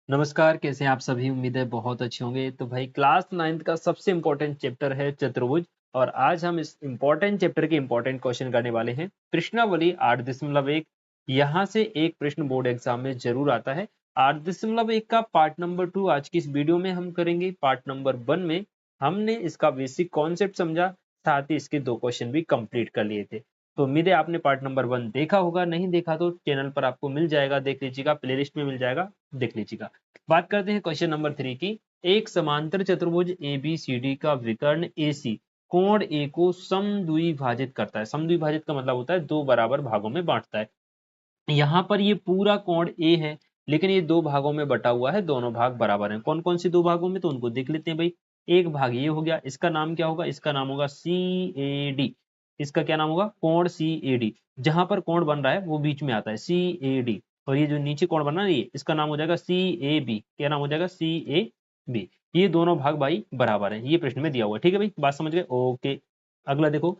नमस्कार, कैसे हैं आप सभी? उम्मीद है बहुत अच्छे होंगे। तो भाई क्लास 9th का सबसे इम्पोर्टेंट चैप्टर है चतुर्भुज और आज हम इस इम्पोर्टेंट चैप्टर के इम्पोर्टेंट क्वेश्चन करने वाले हैं। प्रश्नावली 8.1 यहाँ से एक प्रश्न बोर्ड एग्जाम में जरूर आता है। 8.1 का पार्ट नंबर 2 आज की इस वीडियो में हम करेंगे। पार्ट नंबर 1 में हमने इसका बेसिक कॉन्सेप्ट समझा, साथ ही इसके 2 क्वेश्चन भी कंप्लीट कर लिए थे। तो उम्मीद है आपने पार्ट नंबर 1 देखा होगा, नहीं देखा तो चैनल पर आपको मिल जाएगा, देख लीजिएगा, प्लेलिस्ट में मिल जाएगा, देख लीजिएगा। बात करते हैं क्वेश्चन नंबर 3 की। एक समांतर चतुर्भुज ABCD का विकर्ण AC कोण A को समद्विभाजित करता है। समद्विभाजित का मतलब होता है दो बराबर भागों में बांटता है। यहाँ पर ये पूरा कोण A है, लेकिन ये दो भागों में बटा हुआ है, दोनों भाग बराबर हैं। कौन कौन से दो भागों में, तो उनको देख लेते हैं भाई। एक भाग ये हो गया, इसका नाम क्या होगा? इसका नाम होगा CAD। इसका क्या नाम होगा? कोण CAD। जहां पर कोण बन रहा है वो बीच में आता है CAD, और ये जो नीचे कोण बना है इसका नाम हो जाएगा CAB। क्या नाम हो जाएगा? CAB। ये दोनों भाग भाई बराबर हैं, ये प्रश्न में दिया हुआ है। ठीक है भाई, बात समझ गए? ओके, अगला देखो।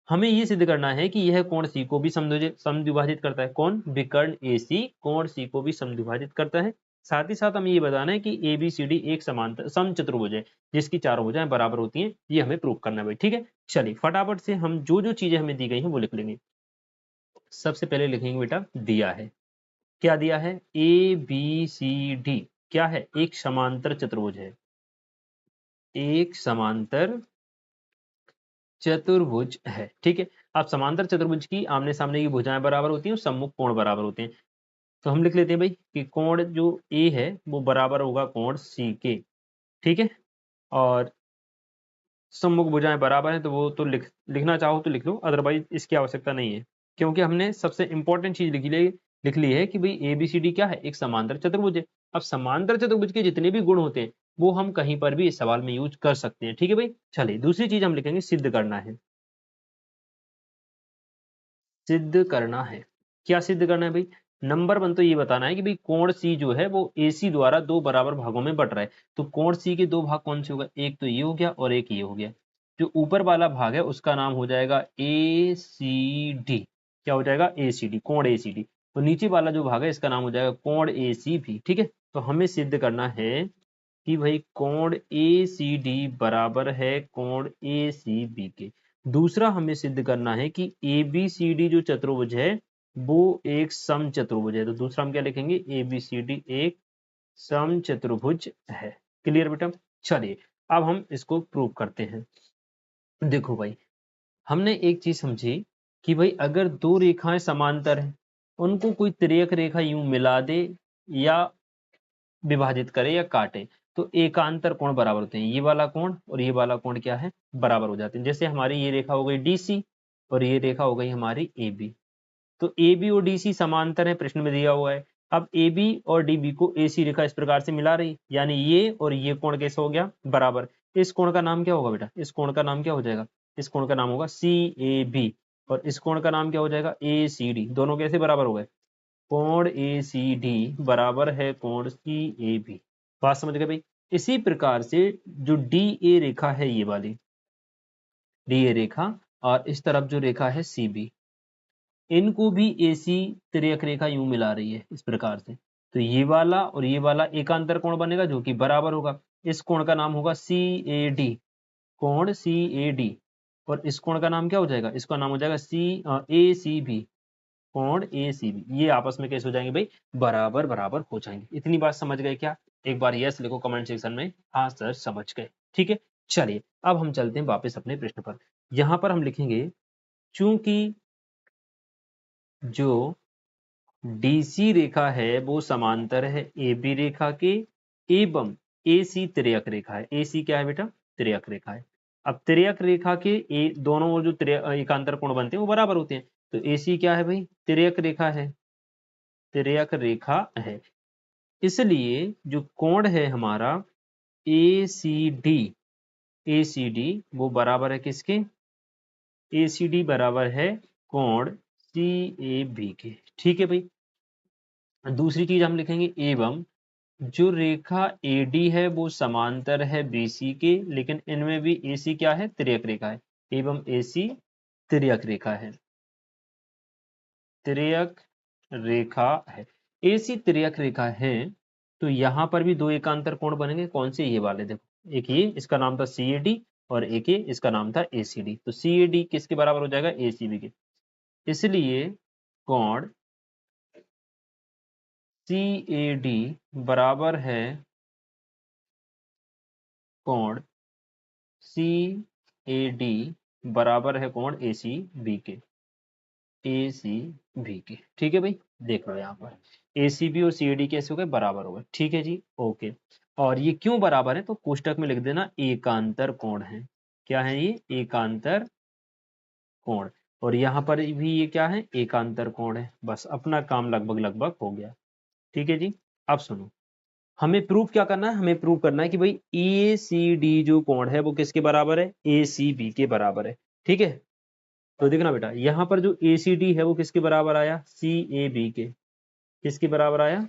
हमें ये सिद्ध करना है कि यह कोण सी को भी समद्विभाजित करता है। कौन? विकर्ण AC कोण सी को भी समद्विभाजित करता है। साथ ही साथ हमें ये बताना है कि ABCD एक समांतर समचतुर्भुज है जिसकी चारों भुजाएं बराबर होती हैं। ये हमें प्रूव करना है भाई। ठीक है, चलिए फटाफट से हम जो जो चीजें हमें दी गई हैं वो लिख लेंगे। सबसे पहले लिखेंगे बेटा, दिया है, क्या दिया है? ABCD क्या है? एक समांतर चतुर्भुज है, एक समांतर चतुर्भुज है। ठीक है, अब समांतर चतुर्भुज की आमने सामने की भुजाएं बराबर होती हैं और सम्मुख कोण बराबर होते हैं। तो हम लिख लेते हैं भाई कि कोण जो A है वो बराबर होगा कोण C के। ठीक है, और सम्मुख भुजाएं बराबर हैं तो वो तो लिखना चाहो तो लिख लो, अदरवाइज इसकी आवश्यकता नहीं है, क्योंकि हमने सबसे इंपॉर्टेंट चीज लिख ली है कि भाई ABCD क्या है? एक समांतर चतुर्भुज है। अब समांतर चतुर्भुज के जितने भी गुण होते हैं वो हम कहीं पर भी इस सवाल में यूज कर सकते हैं। ठीक है भाई, चलिए दूसरी चीज हम लिखेंगे, सिद्ध करना है। सिद्ध करना है, क्या सिद्ध करना है भाई? नंबर 1 तो ये बताना है कि भाई कोण C जो है वो AC द्वारा दो बराबर भागों में बट रहा है। तो कोण C के दो भाग कौन से होगा? एक तो ये हो गया और एक ये हो गया। जो ऊपर वाला भाग है उसका नाम हो जाएगा ACD। क्या हो जाएगा? ACD, कोण ACD। तो नीचे वाला जो भाग है इसका नाम हो जाएगा कोण ACB। ठीक है, तो हमें सिद्ध करना है कि भाई कोण ACD बराबर है कोण ACB के। दूसरा हमें सिद्ध करना है कि ABCD जो चतुर्भुज है वो एक समचतुर्भुज है। तो दूसरा हम क्या लिखेंगे? ABCD एक समचतुर्भुज है। क्लियर बेटा? चलिए अब हम इसको प्रूव करते हैं। देखो भाई, हमने एक चीज समझी कि भाई अगर दो रेखाएं समांतर हैं, उनको कोई तिर्यक रेखा यूं मिला दे या विभाजित करे या काटे तो एकांतर कोण बराबर होते हैं। ये वाला कोण और ये वाला कोण क्या है? बराबर हो जाते हैं। जैसे हमारी ये रेखा हो गई DC और ये रेखा हो गई हमारी AB। तो AB और DC समांतर है, प्रश्न में दिया हुआ है। अब AB और DB को AC रेखा इस प्रकार से मिला रही, यानी ये और ये कोण कैसे हो गया? बराबर। इस कोण का नाम क्या होगा बेटा? इस कोण का नाम क्या हो जाएगा? इस कोण का नाम होगा CAB, और इस कोण का नाम क्या हो जाएगा? ACD। दोनों कैसे बराबर हो गए? कोण ACD बराबर है कोण CAB। बात समझ गए भाई? इसी प्रकार से जो DA रेखा है, ये वाली DA रेखा, और इस तरफ जो रेखा है CB, इनको भी AC तिर्यक रेखा यूं मिला रही है इस प्रकार से। तो ये वाला और ये वाला एकांतर कोण बनेगा जो कि बराबर होगा। इस कोण का नाम होगा CAD, कोण CAD, और इस कोण का नाम क्या हो जाएगा? इसका नाम हो जाएगा ACB, कोण ACB। ये आपस में कैसे हो जाएंगे भाई? बराबर बराबर हो जाएंगे। इतनी बात समझ गए क्या? एक बार यस लिखो कमेंट सेक्शन में, हाँ सर समझ गए। ठीक है, चलिए अब हम चलते हैं वापस अपने प्रश्न पर। यहां पर हम लिखेंगे, चूंकि जो DC रेखा है वो समांतर है AB रेखा के एवं AC तिर्यक रेखा है। AC क्या है बेटा? तिर्यक रेखा है। अब तिर्यक रेखा के दोनों ओर जो एकांतर कोण बनते हैं वो बराबर होते हैं। तो AC क्या है भाई? तिर्यक रेखा है, तिर्यक रेखा है। इसलिए जो कोण है हमारा ACD, ACD वो बराबर है किसके? ACD बराबर है कोण CAB के। ठीक है भाई, दूसरी चीज हम लिखेंगे, एवं जो रेखा AD है वो समांतर है BC के, लेकिन इनमें भी AC क्या है? तिर्यक रेखा है। एवं AC तिर्यक रेखा है, तिर्यक रेखा है। AC तिर्यक रेखा है, तो यहाँ पर भी दो एकांतर कोण बनेंगे। कौन से? ये वाले। देखो, एक ये, इसका नाम था CAD, और एक ये, इसका नाम था ACD। तो CAD किसके बराबर हो जाएगा? ACB के। इसलिए कोण CAD बराबर है कोण CAD बराबर है कोण ACB के। ACB के, ठीक है भाई। देख लो यहाँ पर ACB और CAD कैसे हो गए? बराबर हो गए। ठीक है जी, ओके। और ये क्यों बराबर है? तो कोष्टक में लिख देना एकांतर कोण है। क्या है ये? एकांतर कोण। और यहाँ पर भी ये क्या है? एकांतर कोण है। बस अपना काम लगभग लगभग हो गया। ठीक है जी। अब सुनो, हमें प्रूफ क्या करना है? हमें प्रूफ करना है कि भाई ACD जो कोण है वो किसके बराबर है? ACB के बराबर है। ठीक है, तो देखना बेटा, यहाँ पर जो ACD है वो किसके बराबर आया? CAB के। किसके बराबर आया?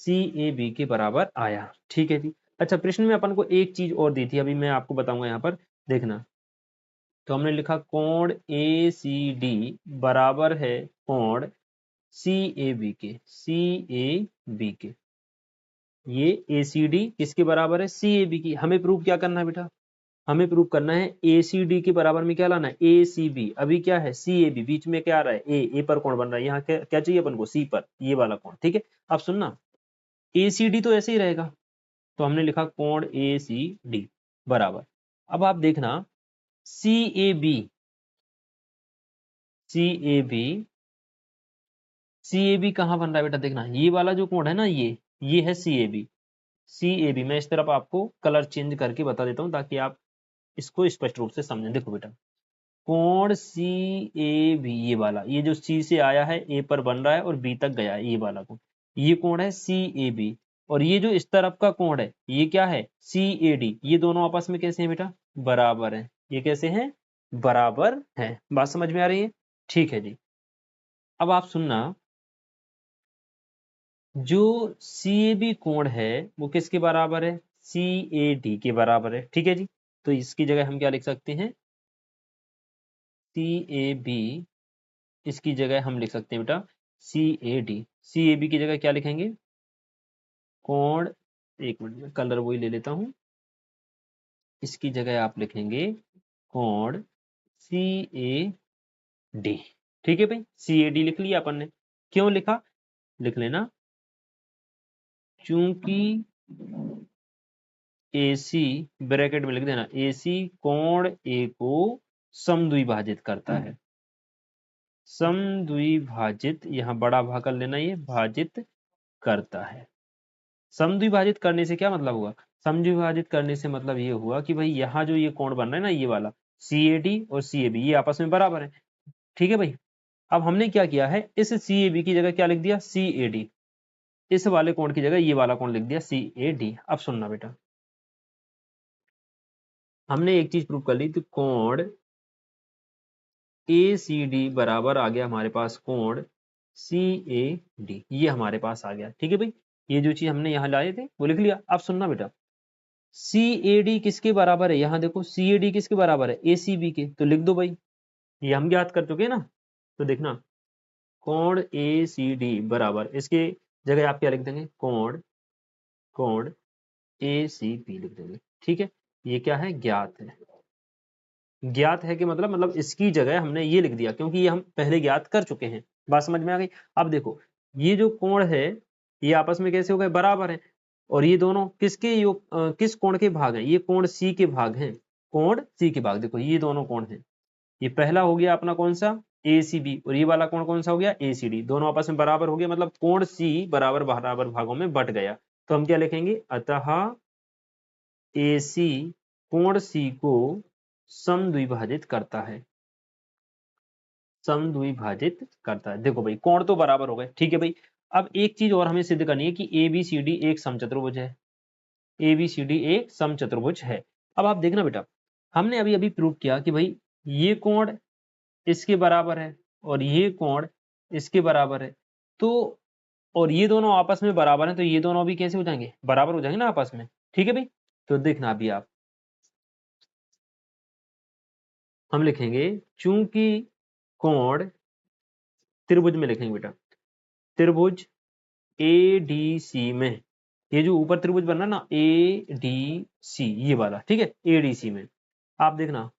CAB के बराबर आया। ठीक है जी। अच्छा, प्रश्न में अपन को एक चीज और दी थी, अभी मैं आपको बताऊंगा यहाँ पर, देखना। तो हमने लिखा कोण ACD बराबर है कोण CAB के। CAB के, ये ACD किसके बराबर है? CAB की। हमें प्रूफ क्या करना है बेटा? हमें प्रूफ करना है ACD के बराबर में क्या लाना है? ACB। अभी क्या है? CAB, बीच में क्या आ रहा है? A पर कोण बन रहा है। यहाँ क्या चाहिए अपन को? C पर, ये वाला कोण। ठीक है, अब सुनना, ACD तो ऐसे ही रहेगा, तो हमने लिखा कोण ACD बराबर। अब आप देखना, CAB CAB CAB कहाँ बन रहा है बेटा? देखना, ये वाला जो कोण है ना, ये है CAB। CAB मैं इस तरफ आपको कलर चेंज करके बता देता हूँ ताकि आप इसको स्पष्ट रूप से समझें। देखो बेटा, कोण CAB, ये वाला, ये जो C से आया है A पर बन रहा है और B तक गया है, ये वाला कोण, ये कोण है CAB। और ये जो इस तरफ का कोण है, ये क्या है? CAD। ये दोनों आपस में कैसे हैं बेटा? बराबर हैं। ये कैसे हैं? बराबर हैं। बात समझ में आ रही है? ठीक है जी। अब आप सुनना, जो CAB कोण है वो किसके बराबर है? CAD के बराबर है। ठीक है जी। तो इसकी जगह हम क्या लिख सकते हैं? CAB, इसकी जगह हम लिख सकते हैं बेटा CAD। CAB की जगह क्या लिखेंगे? कोण, एक मिनट में कलर वही ले लेता हूं। इसकी जगह आप लिखेंगे कोण CAD। ठीक है भाई, CAD लिख लिया अपन ने। क्यों लिखा? लिख लेना, चूंकि AC, ब्रैकेट में लिख देना, AC कोण A को समद्विभाजित करता है। समद्विभाजित, यहाँ बड़ा भाग कर लेना, ये भाजित करता है। समद्विभाजित करने से क्या मतलब हुआ? समद्विभाजित करने से मतलब ये हुआ कि भाई यहाँ जो ये कोण बन रहा है ना, ये वाला CAD और CAB, ये आपस में बराबर है। ठीक है भाई। अब हमने क्या किया है? इस CAB की जगह क्या लिख दिया? CAD। इस वाले कोण की जगह ये वाला कोण लिख दिया CAD। अब सुनना बेटा, हमने एक चीज प्रूव कर ली, तो कोण ACD बराबर आ गया हमारे पास कोण CAD, ये हमारे पास आ गया। ठीक है भाई, ये जो चीज हमने यहाँ लाए थे वो लिख लिया। अब सुनना बेटा, CAD किसके बराबर है? यहाँ देखो, CAD किसके बराबर है? ACB के। तो लिख दो भाई, ये हम ज्ञात कर चुके हैं ना। तो देखना, कोण ACD बराबर, इसके जगह आप क्या लिख देंगे? कोण कोण ACB लिख देंगे। ठीक है, ये क्या है? ज्ञात है। ज्ञात है कि मतलब इसकी जगह हमने ये लिख दिया क्योंकि ये हम पहले ज्ञात कर चुके हैं। बात समझ में आ गई? अब देखो, ये जो कोण है ये आपस में कैसे हो गए? बराबर है। और ये दोनों किसके योग, किस कोण के भाग हैं? ये कोण C के भाग हैं। कोण C के भाग, देखो ये दोनों कोण हैं। ये पहला हो गया अपना कौन सा? ACB। और ये वाला कोण कौन सा हो गया? ACD। दोनों आपस में बराबर हो गया, मतलब कोण C बराबर बराबर भागों में बट गया। तो हम क्या लिखेंगे? अतः AC कोण C को समद्विभाजित करता है। समद्विभाजित करता है। देखो भाई, कोण तो बराबर हो गए। ठीक है भाई, अब एक चीज और हमें सिद्ध करनी है कि ABCD एक समचतुर्भुज है। ABCD एक समचतुर्भुज है। अब आप देखना बेटा, हमने अभी अभी प्रूव किया कि भाई ये कोण इसके बराबर है और ये कोण इसके बराबर है। तो और ये दोनों आपस में बराबर हैं, तो ये दोनों भी कैसे हो जाएंगे? बराबर हो जाएंगे ना आपस में। ठीक है भाई, तो देखना अभी आप, हम लिखेंगे चूंकि कोण, त्रिभुज में लिखेंगे बेटा, त्रिभुज ADC में ये जो ऊपर त्रिभुज बन रहा ना ADC ये वाला, ठीक है, ADC में आप देखना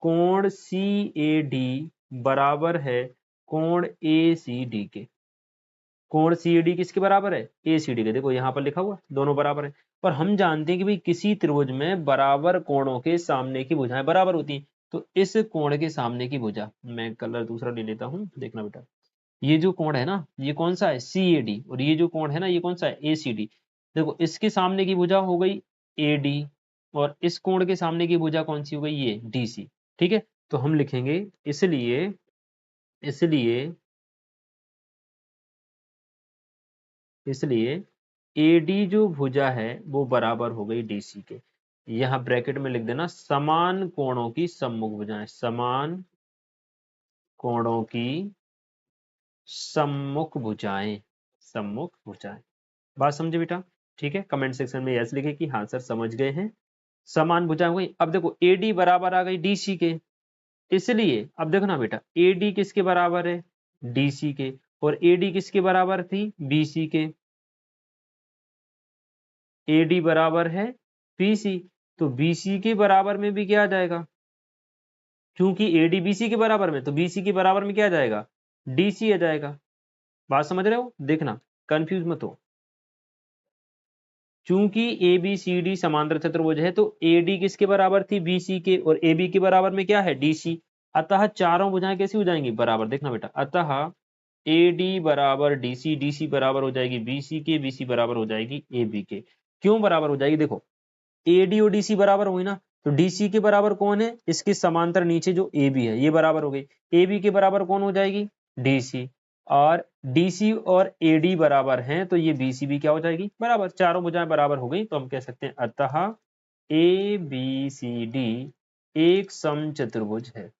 कोण CAD बराबर है कोण ACD के। कोण CAD किसके बराबर है? ACD के। देखो यहाँ पर लिखा हुआ दोनों बराबर है। पर हम जानते हैं कि भाई किसी त्रिभुज में बराबर कोणों के सामने की भुजाएं बराबर होती हैं। तो इस कोण के सामने की भुजा, मैं कलर दूसरा ले लेता हूँ, देखना बेटा, ये जो कोण है ना ये कौन सा है? CAD। और ये जो कोण है ना ये कौन सा है? ACD। देखो इसके सामने की भुजा हो गई AD और इस कोण के सामने की भुजा कौन सी हो गई? ये DC। ठीक है, तो हम लिखेंगे इसलिए इसलिए इसलिए AD जो भुजा है वो बराबर हो गई DC के। यहाँ ब्रैकेट में लिख देना समान कोणों की सम्मुख भुजाएं, समान कोणों की सम्मुख भुजाएं, सम्मुख भुजाएं। बात समझे बेटा? ठीक है, कमेंट सेक्शन में यस लिखे कि हाँ सर समझ गए हैं। समान भुजाएं हो गई। अब देखो AD बराबर आ गई DC के, इसलिए अब देखो ना बेटा AD किसके बराबर है? DC के। और AD किसके बराबर थी? BC के। AD बराबर है BC, तो BC के बराबर में भी क्या आ जाएगा? क्योंकि AD BC के बराबर में, तो BC के बराबर में क्या आ जाएगा? DC आ जाएगा। बात समझ रहे हो? देखना कंफ्यूज मत हो। चूंकि ABCD समांतर चतुर्भुज है तो AD किसके बराबर थी? BC के। और AB के बराबर में क्या है? DC। अतः चारों भुजाएं कैसी हो जाएंगी? बराबर। देखना बेटा, अतः AD बराबर DC, DC बराबर हो जाएगी BC के, BC बराबर हो जाएगी AB के। क्यों बराबर हो जाएगी? देखो AD और DC बराबर हुई ना, तो DC के बराबर कौन है? इसके समांतर नीचे जो AB है ये बराबर हो गई। AB के बराबर कौन हो जाएगी? DC। और DC और AD बराबर हैं तो ये BC भी क्या हो जाएगी? बराबर। चारों भुजाएं बराबर हो गई तो हम कह सकते हैं अतः ABCD एक समचतुर्भुज है,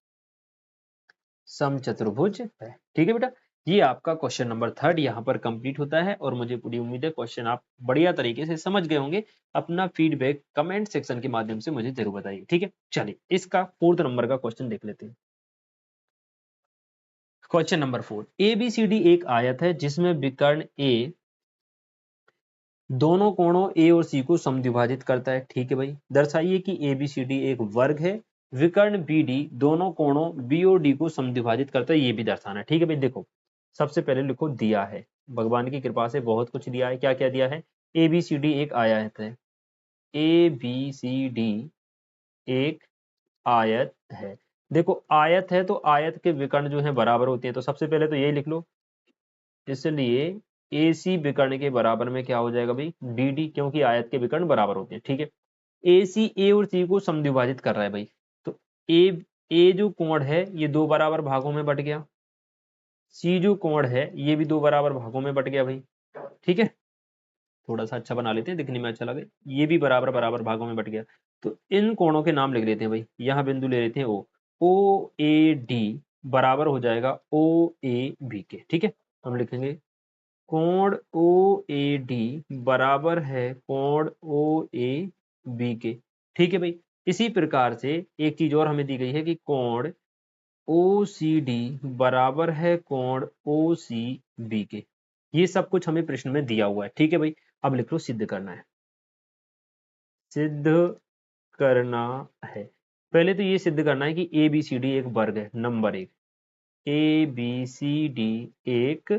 समचतुर्भुज है। ठीक है बेटा, ये आपका क्वेश्चन नंबर 3 यहाँ पर कंप्लीट होता है और मुझे पूरी उम्मीद है क्वेश्चन आप बढ़िया तरीके से समझ गए होंगे। अपना फीडबैक कमेंट सेक्शन के माध्यम से मुझे जरूर बताइए। ठीक है, चलिए इसका 4th नंबर का क्वेश्चन देख लेते हैं। क्वेश्चन नंबर 4, ABCD एक आयत है जिसमें विकर्ण A दोनों कोणों A और C को समद्विभाजित करता है। ठीक है भाई, दर्शाइए कि ABCD एक वर्ग है, विकर्ण BD दोनों कोणों B और D को समद्विभाजित करता है, ये भी दर्शाना है। ठीक है भाई, देखो सबसे पहले लिखो दिया है, भगवान की कृपा से बहुत कुछ दिया है। क्या क्या दिया है? ABCD एक आयत है, ABCD एक आयत है। देखो आयत है तो आयत के विकर्ण जो है बराबर होते हैं, तो सबसे पहले तो यही लिख लो। इसलिए AC विकर्ण के बराबर में क्या हो जाएगा भाई? BD, क्योंकि आयत के विकर्ण बराबर होते हैं। ठीक है, AC A और C को समद्विभाजित कर रहा है भाई, तो A जो कोण है ये दो बराबर भागों में बट गया, C जो कोण है ये भी दो बराबर भागों में बट गया भाई। ठीक है, थोड़ा सा अच्छा बना लेते हैं, दिखने में अच्छा लगे, ये भी बराबर बराबर भागों में बट गया। तो इन कोणों के नाम लिख लेते हैं भाई, यहाँ बिंदु ले लेते हैं OAD बराबर हो जाएगा OAB के। ठीक है, हम लिखेंगे कोण OAD बराबर है कोण OAB के। ठीक है भाई, इसी प्रकार से एक चीज और हमें दी गई है कि कोण OCD बराबर है कोण OCB के। ये सब कुछ हमें प्रश्न में दिया हुआ है। ठीक है भाई, अब लिख लो सिद्ध करना है, सिद्ध करना है। पहले तो ये सिद्ध करना है कि ABCD एक वर्ग है, नंबर 1, ABCD एक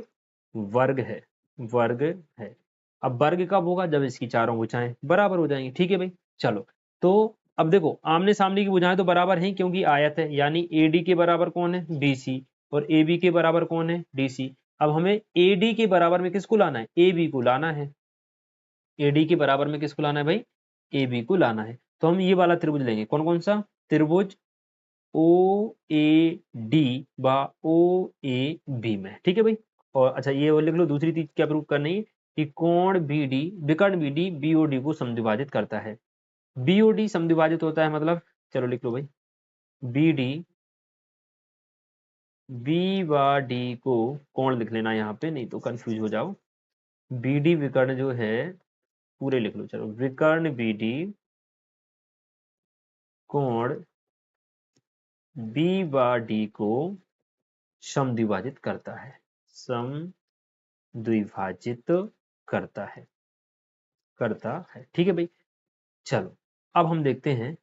वर्ग है, वर्ग है। अब वर्ग कब होगा? जब इसकी चारों भुजाएं बराबर हो जाएंगी। ठीक है भाई, चलो तो अब देखो आमने सामने की भुजाएं तो बराबर हैं क्योंकि आयत है, यानी AD के बराबर कौन है? DC। और AB के बराबर कौन है? DC। अब हमें AD के बराबर में किसको लाना है? AB को लाना है। AD के बराबर में किसको लाना है भाई? AB को लाना है। तो हम ये वाला त्रिभुज लेंगे, कौन कौन सा? त्रिभुज OAD व OAB में। ठीक है भाई, और अच्छा ये और लिख लो, दूसरी चीज क्या प्रूव करनी है कि कोण BD विकर्ण BD BOD को समद्विभाजित करता है। BOD समद्विभाजित होता है मतलब, चलो लिख लो भाई, BD B व D को कोण लिख लेना यहाँ पे, नहीं तो कंफ्यूज हो जाओ। BD विकर्ण जो है पूरे लिख लो, चलो विकर्ण BD कोण B व D को समद्विभाजित करता है, समद्विभाजित करता है। करता है। ठीक है भाई, चलो अब हम देखते हैं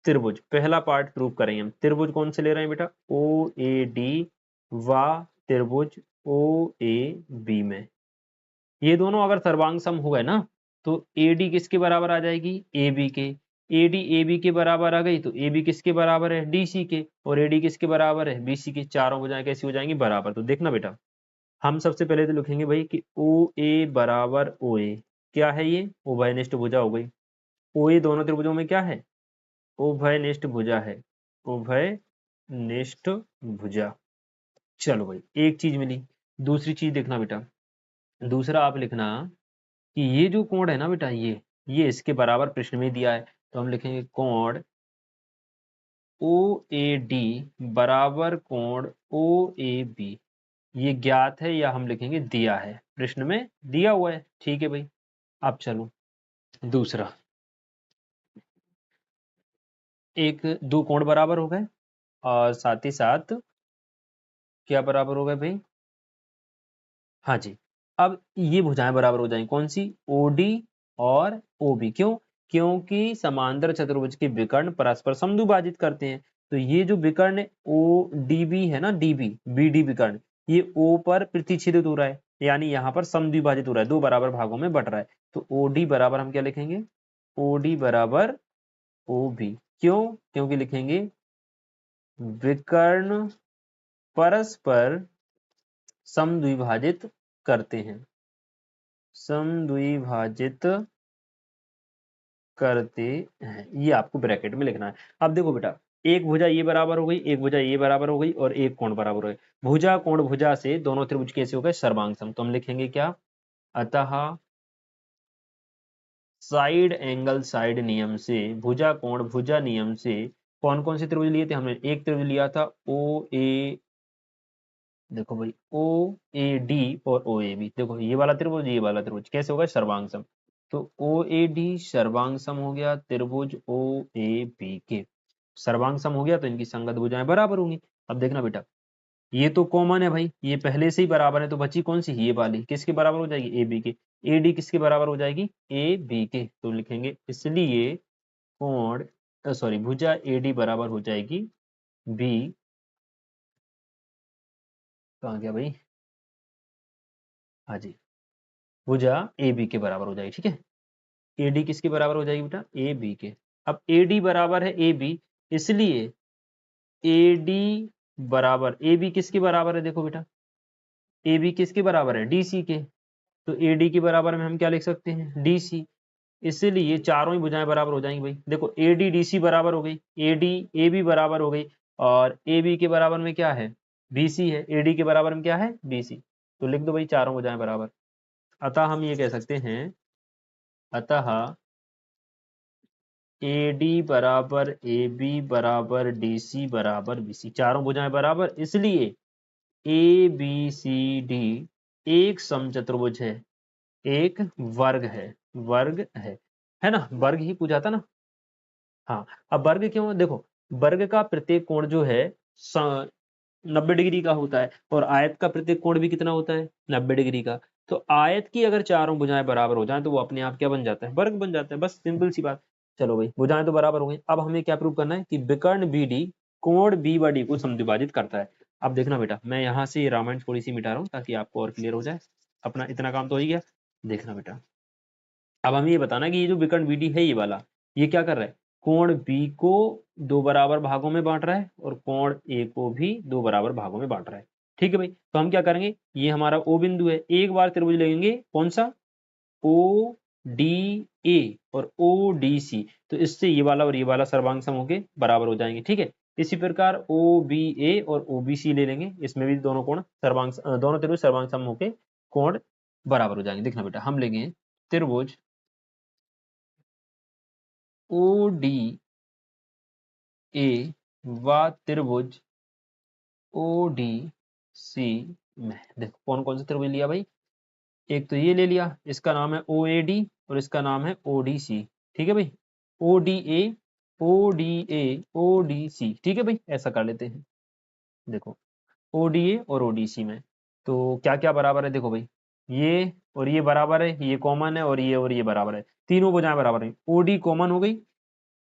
त्रिभुज। पहला पार्ट प्रूव करेंगे हम। त्रिभुज कौन से ले रहे हैं बेटा? ओ ए डी व त्रिभुज ओ ए बी में ये दोनों अगर सर्वांग सम हुए ना तो ए डी किसके बराबर आ जाएगी? ए बी के। ए बी के बराबर आ गई तो ए बी किसके बराबर है? डी सी के। और ए डी किसके बराबर है? बी सी के। चारों भुजाएं कैसी हो जाएंगी? बराबर। तो देखना बेटा, हम सबसे पहले तो लिखेंगे भाई कि ओ ए बराबर ओ ए। क्या है ये? उभयनिष्ठ भुजा हो गई। ओ ए दोनों त्रिभुजों में क्या है? उभयनिष्ठ भुजा है। उभयनिष्ठ भुजा। चलो भाई, एक चीज मिली। दूसरी चीज देखना बेटा, दूसरा आप लिखना कि ये जो कोण है ना बेटा, ये इसके बराबर प्रश्न में दिया है। तो हम लिखेंगे कोण ओ ए डी बराबर कोण ओ ए बी। ये ज्ञात है या हम लिखेंगे दिया है, प्रश्न में दिया हुआ है। ठीक है भाई, अब चलो दूसरा। एक दो कोण बराबर हो गए और साथ ही साथ क्या बराबर हो गए भाई? हाँ जी। अब ये भुजाएं बराबर हो जाएंगी, कौन सी? ओडी और ओबी। क्यों? क्योंकि समांतर चतुर्भुज के विकर्ण परस्पर समद्विभाजित करते हैं। तो ये जो विकर्ण ओ डी बी है ना, डीबी बी डी विकर्ण, ये ओ पर प्रतिच्छेदित हो रहा है, यानी यहाँ पर समद्विभाजित हो रहा है, दो बराबर भागों में बट रहा है। तो ओडी बराबर हम क्या लिखेंगे? ओडी बराबर ओ बी। क्यों? क्योंकि लिखेंगे विकर्ण परस्पर समद्विभाजित करते हैं, समद्विभाजित करते हैं। ये आपको ब्रैकेट में लिखना है। अब देखो बेटा, एक भुजा ये बराबर हो गई, एक भुजा ये बराबर हो गई और एक कोण बराबर हो गई। भुजा कोण भुजा से दोनों त्रिभुज कैसे हो गए? सर्वांग सम। तो हम लिखेंगे क्या? अतः साइड एंगल साइड नियम से, भुजा कोण भुजा नियम से कौन कौन से त्रिभुज लिए थे हमने? एक त्रिभुज लिया था ओ ए, देखो भाई ओ ए डी और ओ ए बी। देखो ये वाला त्रिभुज ये वाला त्रिभुज कैसे होगा? सर्वांग सम। तो ओ ए डी सर्वांग सम हो गया त्रिभुज ओ ए बी के। सर्वांग सम हो गया तो इनकी संगत भुजाएं बराबर होंगी। अब देखना बेटा, ये तो कॉमन है भाई, ये पहले से ही बराबर है, तो बची कौन सी? ये वाली। किसके बराबर हो जाएगी? ए बी के। ए डी किसके बराबर हो जाएगी? ए बी के। तो लिखेंगे इसलिए कोण सॉरी भुजा ए डी बराबर हो जाएगी बी। कहाँ गया भाई? हाँ जी, भुजा ए बी के बराबर हो जाएगी। ठीक है, ए डी किसके बराबर हो जाएगी बेटा? ए बी के। अब ए डी बराबर है ए बी, इसलिए ए डी बराबर ए बी किसके बराबर है? देखो बेटा, ए बी किसके बराबर है? डी सी के। तो ए डी के बराबर में हम क्या लिख सकते हैं? D C. इसलिए चारों ही भुजाएं बराबर हो जाएंगी भाई। देखो ए डी डी सी बराबर हो गई, ए डी ए बी बराबर हो गई, और ए बी के बराबर में क्या है? बी सी है। ए डी के बराबर में क्या है? B C. तो लिख दो भाई चारों भुजाएं बराबर। अतः हम ये कह सकते हैं, अतः ए डी बराबर ए बी बराबर डी सी बराबर बी सी। चारों भुजाएं बराबर, इसलिए ए बी सी डी एक समचतुर्भुज है, एक वर्ग है। वर्ग है ना? वर्ग ही पूछा था ना। हाँ, अब वर्ग क्यों? देखो, वर्ग का प्रत्येक कोण जो है 90 डिग्री का होता है, और आयत का प्रत्येक कोण भी कितना होता है? 90 डिग्री का। तो आयत की अगर चारों भुजाएं बराबर हो जाएं तो वो अपने आप क्या बन जाता है? वर्ग बन जाता है। बस सिंपल सी बात। चलो भाई, भुजाएं तो बराबर हो गई। अब हमें क्या प्रूव करना है? कि विकर्ण बी डी कोण बी व डी को समद्विभाजित करता है। अब देखना बेटा, मैं यहाँ से ये रामायण थोड़ी सी मिटा रहा हूँ ताकि आपको और क्लियर हो जाए। अपना इतना काम तो हो ही गया। देखना बेटा, अब हमें ये बताना कि ये जो विकर्ण बी डी है ये वाला, ये क्या कर रहा है? कोण बी को दो बराबर भागों में बांट रहा है और कोण ए को भी दो बराबर भागों में बांट रहा है। ठीक है भाई, तो हम क्या करेंगे? ये हमारा ओ बिंदु है, एक बार त्रिभुज लेंगे, कौन सा? ओ डी ए और ओ डी सी। तो इससे ये वाला और ये वाला सर्वांग सम होके बराबर हो जाएंगे। ठीक है, इसी प्रकार ओ बी ए और ओ बी सी ले लेंगे, इसमें भी दोनों कोण सर्वांग दोनों त्रिभुज सर्वांग सम होके कोण बराबर हो जाएंगे। देखना बेटा, हम लेंगे त्रिभुज ओ डी ए व त्रिभुज ओ डी सी में। देखो कौन कौन सा त्रिभुज लिया भाई? एक तो ये ले लिया, इसका नाम है ओ ए डी और इसका नाम है ओ डी सी। ठीक है भाई, O D A O D A O D C. ठीक है भाई, ऐसा कर लेते हैं। देखो ओ डी ए और ओ डी सी में तो क्या क्या बराबर है? देखो भाई, ये और ये बराबर है, ये कॉमन है, और ये बराबर है, तीनों भुजाएं बराबर हैं। ओडी कॉमन हो गई,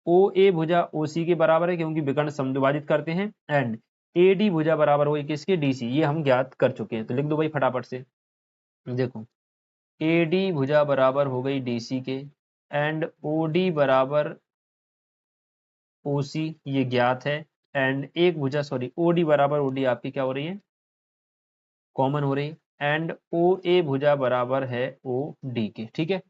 ओ ए भुजा ओ सी के बराबर है क्योंकि विकर्ण समद्विभाजित करते हैं, एंड ए डी भुजा बराबर हो गई किसके, डी सी, ये हम ज्ञात कर चुके हैं। तो लिख दो भाई फटाफट से, देखो ए डी भुजा बराबर हो गई डी सी के, एंड ओ डी बराबर ओ सी, ये ज्ञात है, एंड एक भुजा सॉरी ओ डी बराबर ओ डी आपकी क्या हो रही है, कॉमन हो रही है, एंड ओ ए भुजा बराबर है ओ डी के, ठीक है,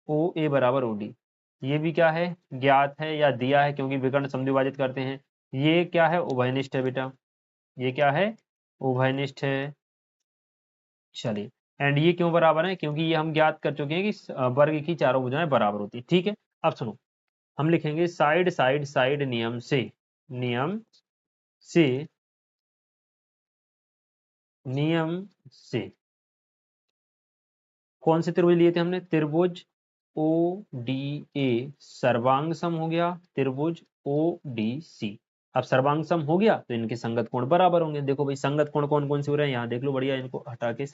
ओ ए बराबर ओ डी, ये भी क्या है, ज्ञात है या दिया है क्योंकि विकर्ण समद्विभाजित करते हैं। ये क्या है, उभयनिष्ठ है बेटा, ये क्या है, उभयनिष्ठ है। चलिए, एंड ये क्यों बराबर है, क्योंकि ये हम ज्ञात कर चुके हैं कि वर्ग की चारों भुजाएं बराबर होती है, ठीक है। अब सुनो, हम लिखेंगे साइड साइड साइड से नियम से कौन से त्रिभुज लिए थे हमने, त्रिभुज ओ डी ए सर्वांग सम हो गया, त्रिभुज ओ डी सी। अब सर्वांग सम हो गया तो इनके संगत कोण बराबर होंगे। देखो भाई संगत कोण कौन कौन से हो रहे हैं यहाँ देख लो, बढ़िया, इनको हटा के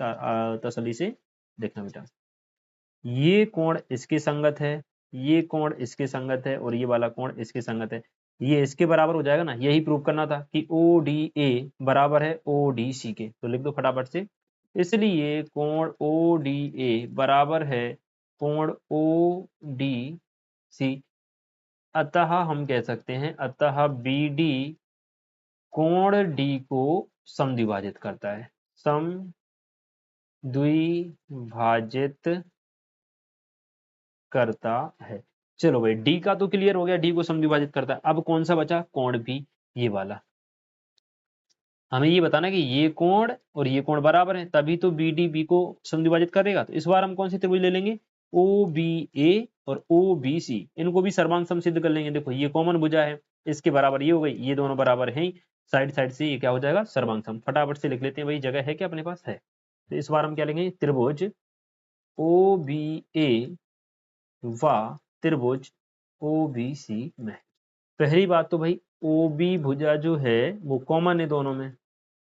तसल्ली से देखना बेटा। ये कोण इसके संगत है, ये कोण इसके संगत है, और ये वाला कोण इसके संगत है, ये इसके बराबर हो जाएगा ना। यही प्रूव करना था कि ओ डी ए बराबर है ओ डी सी के, तो लिख दो फटाफट से। इसलिए कोण ओ डी ए बराबर है कोण ओ डी सी, अतः हम कह सकते हैं, अतः बी डी कोण डी को समद्विभाजित करता है, समद्विभाजित करता है। चलो भाई डी का तो क्लियर हो गया, डी को समद्विभाजित करता है। अब कौन सा बचा, कोण बी, ये वाला। हमें ये बताना है कि ये कोण और ये कोण बराबर है, तभी तो बी डी बी को समद्विभाजित करेगा। तो इस बार हम कौन से त्रिभुज ले लेंगे, ओ बी ए और ओ बी सी, इनको भी सर्वांग सम सिद्ध कर लेंगे। देखो ये कॉमन भुजा है, इसके बराबर ये हो गई, ये दोनों बराबर हैं, साइड साइड से ये क्या हो जाएगा, सर्वांग सम। फटाफट से लिख लेते हैं भाई, जगह है क्या अपने पास, है। तो इस बार हम क्या लेंगे, त्रिभुज ओ बी ए व त्रिभुज ओ बी सी में। पहली बात तो भाई ओ बी भुजा जो है वो कॉमन है दोनों में,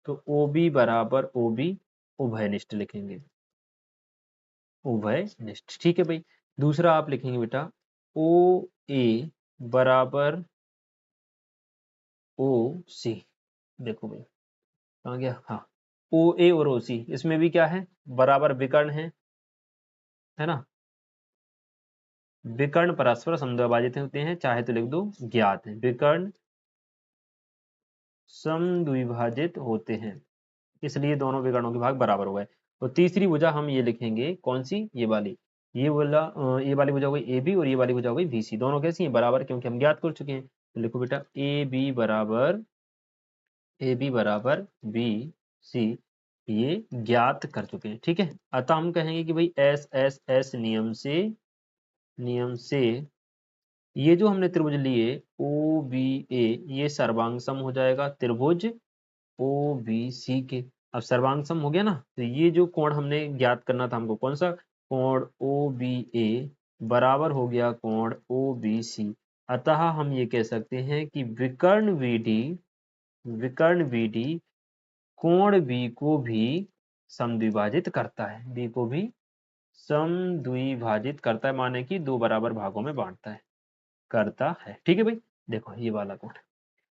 तो ओ बी बराबर ओ बी, उभयनिष्ठ लिखेंगे, उभयनिष्ठ, ठीक है भाई। दूसरा आप लिखेंगे बेटा ओ ए बराबर ओ सी। देखो भाई कहाँ गया, हाँ, ओ ए और ओ सी, इसमें भी क्या है, बराबर विकर्ण है ना, विकर्ण परस्पर समद्विभाजित होते हैं, चाहे तो लिख दो ज्ञात है, विकर्ण समद्विभाजित होते हैं, इसलिए दोनों विकर्णों के भाग बराबर हो गए। तो तीसरी भुजा हम ये लिखेंगे कौन सी, ये वाली, ये वाली भुजा हो गई ए बी, और ये वाली भुजा हो गई बी सी, दोनों कैसी हैं, बराबर, क्योंकि हम ज्ञात कर चुके हैं। तो लिखो बेटा ए बी बराबर बी सी, ये ज्ञात कर चुके हैं, ठीक है। अतः हम कहेंगे कि भाई एस एस एस नियम से ये जो हमने त्रिभुज लिए ओ बी ए, ये सर्वांग सम हो जाएगा त्रिभुज ओ बी सी के। अब सर्वांग सम हो गया ना, तो ये जो कोण हमने ज्ञात करना था हमको, कौन सा, कोण ओ बी ए बराबर हो गया कोण ओ बी सी। अतः हम ये कह सकते हैं कि विकर्ण वीडी कोण बी को भी समद्विभाजित करता है, बी को भी समद्विभाजित करता है, माने कि दो बराबर भागों में बांटता है, करता है, ठीक है भाई। देखो ये वाला कोण,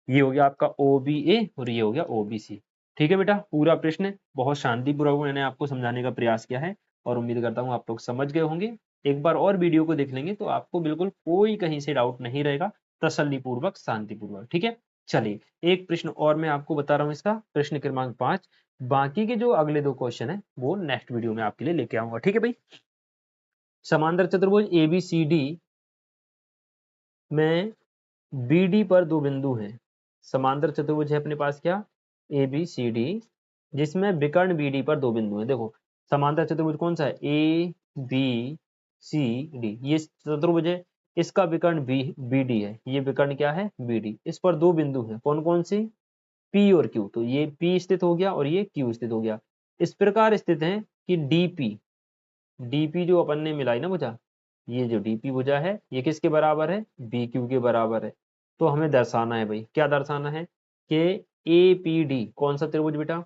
ये हो गया आपका ओ बी ए और ये हो गया ओ बी सी, ठीक है बेटा। पूरा प्रश्न बहुत शांतिपूर्वक मैंने आपको समझाने का प्रयास किया है, और उम्मीद करता हूँ आप लोग समझ गए होंगे। एक बार और वीडियो को देख लेंगे तो आपको बिल्कुल कोई कहीं से डाउट नहीं रहेगा, तसल्ली पूर्वक शांति पूर्वक, ठीक है। चलिए एक प्रश्न और मैं आपको बता रहा हूँ, इसका प्रश्न क्रमांक 5। बाकी के जो अगले 2 क्वेश्चन है वो नेक्स्ट वीडियो में आपके लिए लेके आऊंगा, ठीक है भाई। समांतर चतुर्भुज ए बी सी डी में बी डी पर 2 बिंदु हैं। समांतर चतुर्भुज है अपने पास क्या, ए बी सी डी, जिसमें विकर्ण बी डी पर 2 बिंदु हैं। देखो समांतर चतुर्भुज कौन सा है, ए बी सी डी, ये चतुर्भुज है, इसका विकर्ण बी डी है, ये विकर्ण क्या है, बी डी। इस पर 2 बिंदु हैं, कौन कौन से, पी और क्यू। तो ये पी स्थित हो गया और ये क्यू स्थित हो गया। इस प्रकार स्थित है कि डीपी जो अपन ने मिलाई ना भुजा, ये जो डीपी भुजा है ये किसके बराबर है, बी क्यू के बराबर है। तो हमें दर्शाना है भाई, क्या दर्शाना है कि ए पी डी कौन सा त्रिभुज बेटा,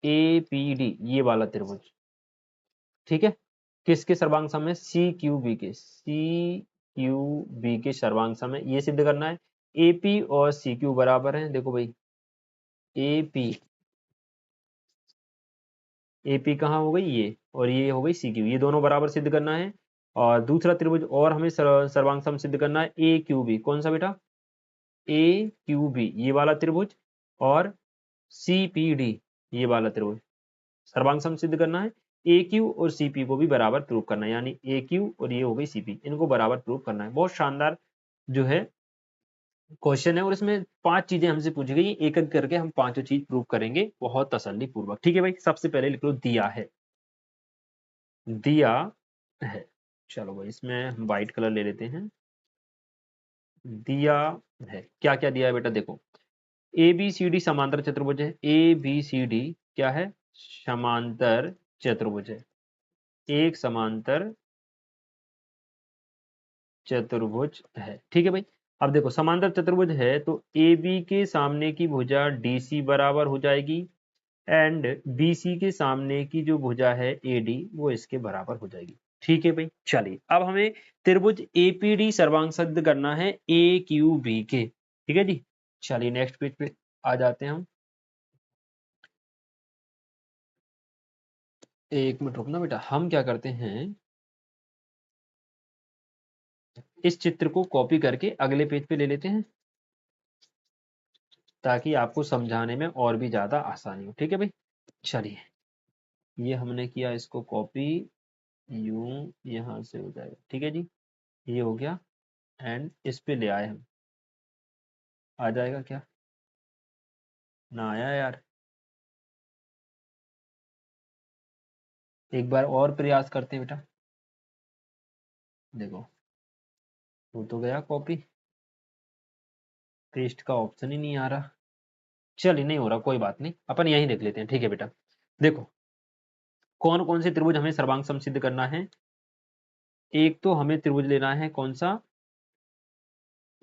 ए पी डी ये वाला त्रिभुज, ठीक है, किसके सर्वांग सम है, सी क्यू बी के, सी क्यू बी के सर्वांग सम है, ये सिद्ध करना है। एपी और सी क्यू बराबर है, देखो भाई एपी, एपी कहाँ हो गई ये, और ये हो गई सी क्यू, ये दोनों बराबर सिद्ध करना है। और दूसरा त्रिभुज और हमें सर्वांग सम सिद्ध करना है, ए क्यू बी, कौन सा बेटा, ए क्यू बी ये वाला त्रिभुज, और सी पी डी ये वाला त्रिभुज, सर्वांग सम सिद्ध करना है। ए क्यू और सी पी को भी बराबर प्रूव करना है, यानी ए क्यू और ये हो गई सी पी, इनको बराबर प्रूव करना है। बहुत शानदार जो है क्वेश्चन है, और इसमें 5 चीजें हमसे पूछी गई, एक एक करके हम पांचों चीज प्रूव करेंगे बहुत तसल्ली पूर्वक। ठीक है भाई, सबसे पहले लिख लो दिया है, दिया है। चलो भाई इसमें हम व्हाइट कलर ले लेते हैं, दिया है। क्या क्या दिया है बेटा, देखो ए बी सी डी समांतर चतुर्भुज है, ए बी सी डी क्या है, समांतर चतुर्भुज है, एक समांतर चतुर्भुज है। ठीक है भाई, अब देखो समांतर चतुर्भुज है तो ए बी के सामने की भुजा डी सी बराबर हो जाएगी, एंड बी सी के सामने की जो भुजा है ए डी वो इसके बराबर हो जाएगी। ठीक है भाई, चलिए अब हमें त्रिभुज एपीडी सर्वांग सिद्ध करना है ए क्यू बी के। ठीक है जी, चलिए नेक्स्ट पेज पे आ जाते हैं हम। एक मिनट रुकना बेटा, हम क्या करते हैं, इस चित्र को कॉपी करके अगले पेज पे ले लेते हैं, ताकि आपको समझाने में और भी ज्यादा आसानी हो। ठीक है भाई, चलिए ये हमने किया, इसको कॉपी, यूं यहां से हो जाएगा। ठीक है जी, ये हो गया, एंड इस पे ले आए हम, आ जाएगा क्या, ना आया यार, एक बार और प्रयास करते हैं बेटा। देखो हो तो गया कॉपी, पेस्ट का ऑप्शन ही नहीं आ रहा। चलिए नहीं हो रहा, कोई बात नहीं, अपन यहीं देख लेते हैं। ठीक है बेटा, देखो कौन कौन से त्रिभुज हमें सर्वांग सम सिद्ध करना है। एक तो हमें त्रिभुज लेना है कौन सा,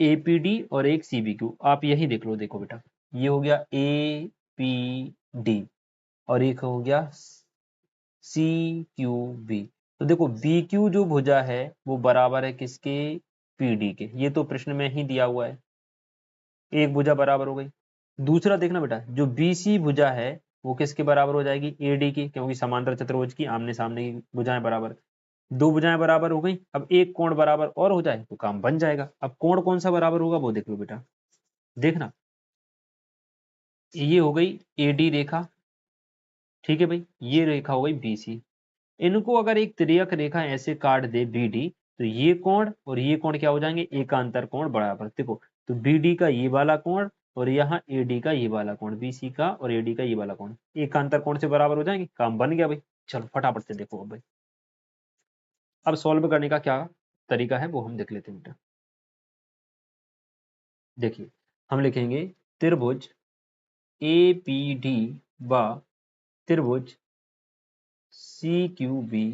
एपीडी, और एक सीबीक्यू, आप यही देख लो। देखो बेटा ये हो गया ए पी डी, और एक हो गया सी क्यू बी। तो देखो बी क्यू जो भुजा है वो बराबर है किसके, पी डी के, ये तो प्रश्न में ही दिया हुआ है, एक भुजा बराबर हो गई। दूसरा देखना बेटा, जो बी सी भुजा है वो किसके बराबर हो जाएगी, ए डी की, क्योंकि समांतर चतुर्भुज की आमने सामने की भुजाएं बराबर, दो भुजाएं बराबर हो गई। अब एक कोण बराबर और हो जाए तो काम बन जाएगा। अब कोण कौन सा बराबर होगा वो देख लो बेटा, देखना ये हो गई एडी रेखा, ठीक है भाई, ये रेखा हो गई बीसी। इनको अगर एक तिर्यक रेखा ऐसे काट दे बीडी, तो ये कोण और ये कोण क्या हो जाएंगे, एकांतर कोण बराबर। देखो तो बीडी का ये वाला कोण और यहाँ एडी का ये वाला कोण, बीसी का और एडी का ये वाला कोण एकांतर कोण से बराबर हो जाएंगे, काम बन गया भाई। चलो फटाफट से देखो अब भाई, अब सॉल्व करने का क्या तरीका है वो हम देख लेते हैं बेटा। देखिए हम लिखेंगे त्रिभुज ए पी डी व त्रिभुज सी क्यू बी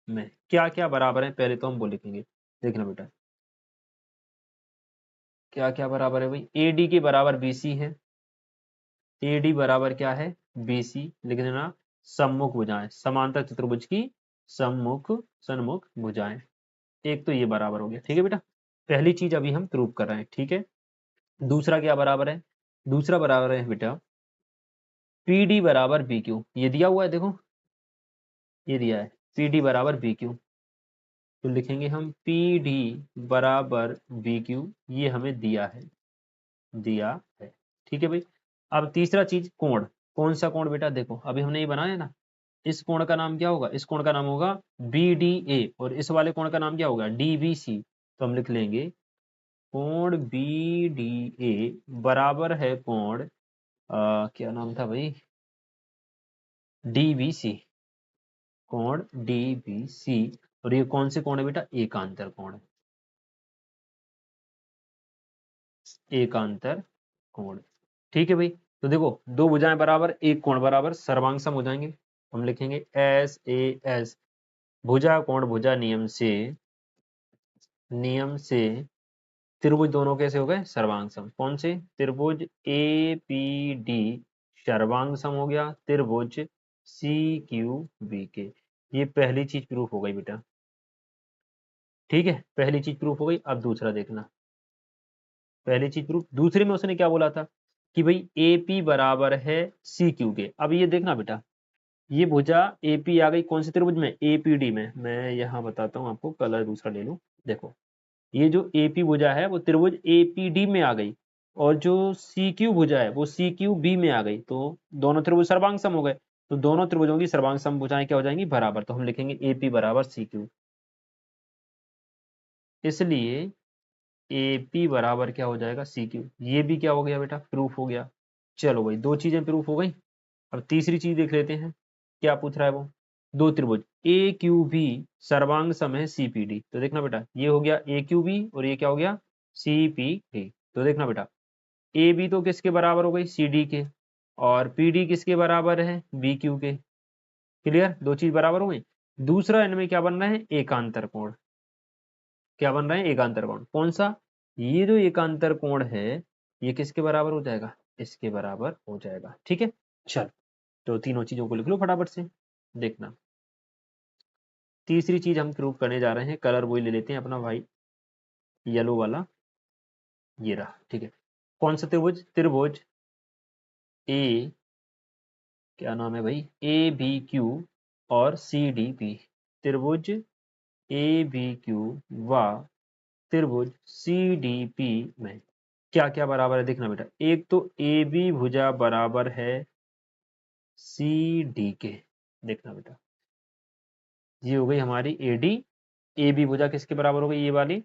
में क्या क्या बराबर है, पहले तो हम वो लिखेंगे। देखना बेटा क्या क्या बराबर है भाई, ए डी के बराबर बी सी है, ए डी बराबर क्या है, बी सी, लिख देना। सम्मुख भुजाएं, समांतर चतुर्भुज की सम्मुख सन्मुख भुजाएं, एक तो ये बराबर हो गया। ठीक है बेटा, पहली चीज अभी हम प्रूव कर रहे हैं। ठीक है, दूसरा क्या बराबर है, दूसरा बराबर है बेटा पी डी बराबर बी क्यू, ये दिया हुआ है, देखो ये दिया है पी डी बराबर बी क्यू, तो लिखेंगे हम पी डी बराबर बी क्यू, ये हमें दिया है, दिया है। ठीक है भाई, अब तीसरा चीज कोण, कौन सा कोण बेटा, देखो अभी हमने ये बनाया ना, इस कोण का नाम क्या होगा, इस कोण का नाम होगा बी डी ए, और इस वाले कोण का नाम क्या होगा, डी बी सी। तो हम लिख लेंगे कोण बी डी ए बराबर है कोण क्या नाम था भाई, डी बी सी, कोण डी बी सी, और ये कौन से कोण है बेटा, एकांतर कोण है, एकांतर कोण। ठीक है भाई, तो देखो दो भुजाएं बराबर एक कोण बराबर सर्वांग सम हो जाएंगे। हम लिखेंगे एस ए एस, भुजा कोण भुजा नियम से त्रिभुज दोनों कैसे हो गए, सर्वांग सम। कौन से, त्रिभुज ए पी डी सर्वांग सम हो गया त्रिभुज सी क्यू बी के। ये पहली चीज प्रूफ हो गई बेटा, ठीक है, पहली चीज प्रूफ हो गई। अब दूसरा देखना, पहली चीज प्रूफ, दूसरे में उसने क्या बोला था कि भाई ए पी बराबर है सी क्यू के। अब ये देखना बेटा, ये भुजा ए पी आ गई कौन से त्रिभुज में, ए पी डी में। मैं यहाँ बताता हूँ आपको, कलर दूसरा ले लूँ। देखो ये जो ए पी भुजा है वो त्रिभुज ए पी डी में आ गई, और जो सी क्यू भुजा है वो सी क्यू बी में आ गई। तो दोनों त्रिभुज सर्वांग सम हो गए, तो दोनों त्रिभुजों की सर्वांग सम भुजाएं क्या हो जाएंगी, बराबर। तो हम लिखेंगे ए पी बराबर सी क्यू, इसलिए ए पी बराबर क्या हो जाएगा, सी क्यू। ये भी क्या हो गया बेटा, प्रूफ हो गया। चलो भाई, दो चीजें प्रूफ हो गई। अब तीसरी चीज देख लेते हैं, क्या पूछ रहा है वो। दो त्रिभुज ए क्यू बी सर्वांग सम है सी पी डी। तो देखना बेटा, ये हो गया ए क्यू बी और ये क्या हो गया, सी पी डी। तो देखना बेटा, ए बी तो किसके बराबर हो गई, सी डी के, और पी डी किसके बराबर है, बी क्यू के। क्लियर, दो चीज बराबर हो गई। दूसरा इनमें क्या बन रहा है, एकांतर कोण। क्या बन रहा है, एकांतर कोण। कौन सा, ये जो एकांतर कोण है ये किसके बराबर हो जाएगा, इसके बराबर हो जाएगा। ठीक है, चल तो तीनों चीजों को लिख लो फटाफट से। देखना, तीसरी चीज हम प्रूव करने जा रहे हैं, कलर वही ले लेते हैं अपना भाई, येलो वाला, ये रहा। ठीक है, कौन सा त्रिभुज, त्रिभुज ए, क्या नाम है भाई, ए बी क्यू और सी डी पी। त्रिभुज ए बी क्यू व त्रिभुज सी डी पी में क्या क्या बराबर है, देखना बेटा। एक तो ए बी भुजा बराबर है सी डी के, देखना बेटा, ये हो गई हमारी ए डी। ए बी भुजा किसके बराबर हो गई, ये वाली,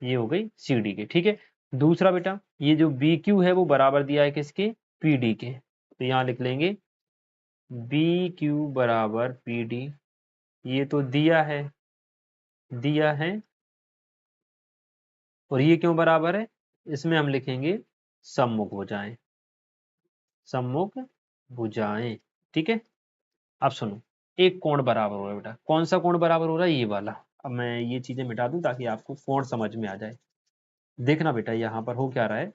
ये हो गई सी डी के। ठीक है, दूसरा बेटा, ये जो बी क्यू है वो बराबर दिया है किसके, पी डी के। तो यहाँ लिख लेंगे बी क्यू बराबर पी डी, ये तो दिया है, दिया है। और ये क्यों बराबर है, इसमें हम लिखेंगे सम्मुख भुजाएं, सम्मुख भुजाएं। ठीक है, अब सुनो, एक कोण बराबर हो रहा है बेटा। कौन सा कोण बराबर हो रहा है, ये वाला। अब मैं ये चीजें मिटा दूं ताकि आपको कोण समझ में आ जाए। देखना बेटा, यहां पर हो क्या रहा है,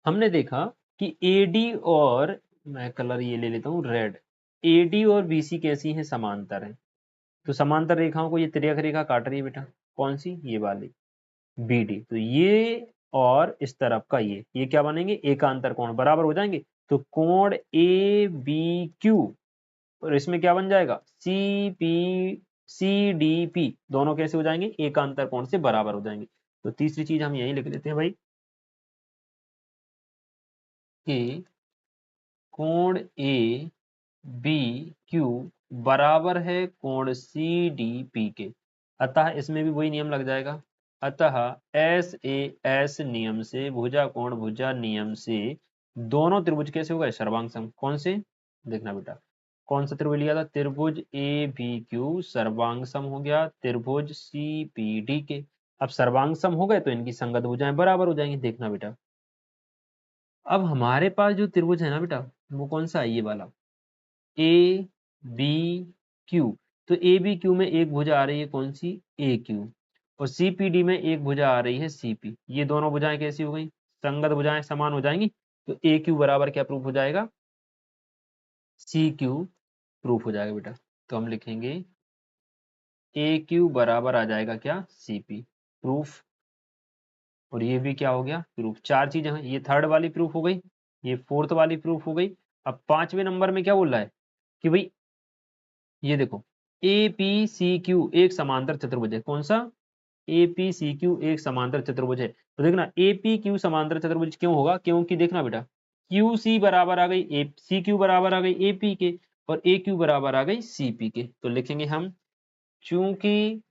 हमने देखा कि एडी और, मैं कलर ये ले लेता हूँ रेड, एडी और बीसी कैसी हैं, समांतर हैं। तो समांतर रेखाओं को ये तिर्यक रेखा काट रही है बेटा, कौन सी, ये वाली, बी डी। तो ये और इस तरफ का ये क्या बनेंगे, एकांतर कोण, बराबर हो जाएंगे। तो कोण ए बी क्यू और इसमें क्या बन जाएगा, C P, C D P, दोनों कैसे हो जाएंगे, एकांतर कोण से बराबर हो जाएंगे। तो तीसरी चीज हम यही लिख लेते हैं भाई, कि कोण ए बी क्यू बराबर है कोण सी डी पी के। अतः इसमें भी वही नियम लग जाएगा। अतः एस ए एस नियम से, भुजा कोण भुजा नियम से दोनों त्रिभुज कैसे हो गए, सर्वांग सम। कौन से, देखना बेटा, कौन सा त्रिभुज लिया था, त्रिभुज ए बी क्यू सर्वांग सम हो गया त्रिभुज सी पी डी के। अब सर्वांग सम हो गए तो इनकी संगत भुजाएं बराबर हो जाएंगी। देखना बेटा, अब हमारे पास जो त्रिभुज है ना बेटा, वो कौन सा है, ये वाला, ए बी क्यू। तो ए बी क्यू में एक भुजा आ रही है कौन सी, ए क्यू, और सी पी डी में एक भुजा आ रही है सी पी। ये दोनों भुजाएं कैसी हो गई, संगत भुजाएं समान हो जाएंगी। तो ए क्यू बराबर क्या प्रूफ हो जाएगा, सी क्यू प्रूफ हो जाएगा बेटा। तो हम लिखेंगे ए क्यू बराबर आ जाएगा क्या, सी पी, प्रूफ। और ये भी क्या हो गया, प्रूफ। चार चीजें हैं, ये थर्ड वाली प्रूफ हो गई, ये फोर्थ वाली प्रूफ हो गई। अब पांचवें नंबर में क्या बोल रहा है कि भाई ये देखो, ए पी सी क्यू एक समांतर चतुर्भुज है। कौन सा, ए पी सी क्यू एक समांतर चतुर्भुज है। तो देखना, ए पी क्यू समांतर चतुर्भुज क्यों होगा, क्योंकि देखना बेटा, क्यू सी बराबर आ गई ए सी क्यू बराबर आ गई ए पी के, और ए क्यू बराबर आ गई सी पी के। तो लिखेंगे हम, चूंकि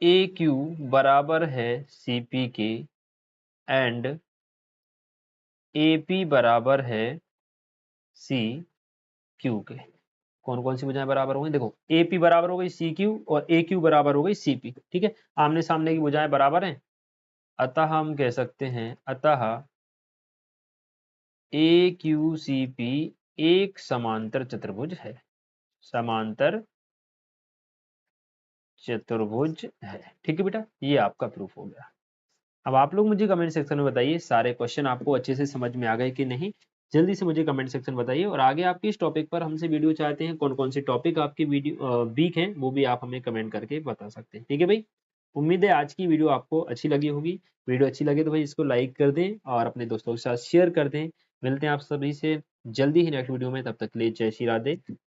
ए क्यू बराबर है सी पी के एंड ए पी बराबर है सी क्यू के। कौन कौन सी भुजाएं बराबर हो गई, देखो, ए पी बराबर हो गई सी क्यू और ए क्यू बराबर हो गई सी पी। ठीक है, आमने सामने की भुजाएं बराबर हैं। अतः हम कह सकते हैं, अतः ए क्यू सी पी एक समांतर चतुर्भुज है, समांतर चतुर्भुज है। ठीक है बेटा, ये आपका प्रूफ हो गया। अब आप लोग मुझे कमेंट सेक्शन में बताइए सारे क्वेश्चन आपको अच्छे से समझ में आ गए कि नहीं। जल्दी से मुझे कमेंट सेक्शन बताइए, और आगे आप किस टॉपिक पर हमसे वीडियो चाहते हैं, कौन कौन से टॉपिक आपकी वीडियो वीक हैं, वो भी आप हमें कमेंट करके बता सकते हैं। ठीक है भाई, उम्मीद है आज की वीडियो आपको अच्छी लगी होगी। वीडियो अच्छी लगे तो भाई इसको लाइक कर दें और अपने दोस्तों के साथ शेयर कर दें। मिलते हैं आप सभी से जल्दी ही नेक्स्ट वीडियो में, तब तक के लिए जय श्री राधे।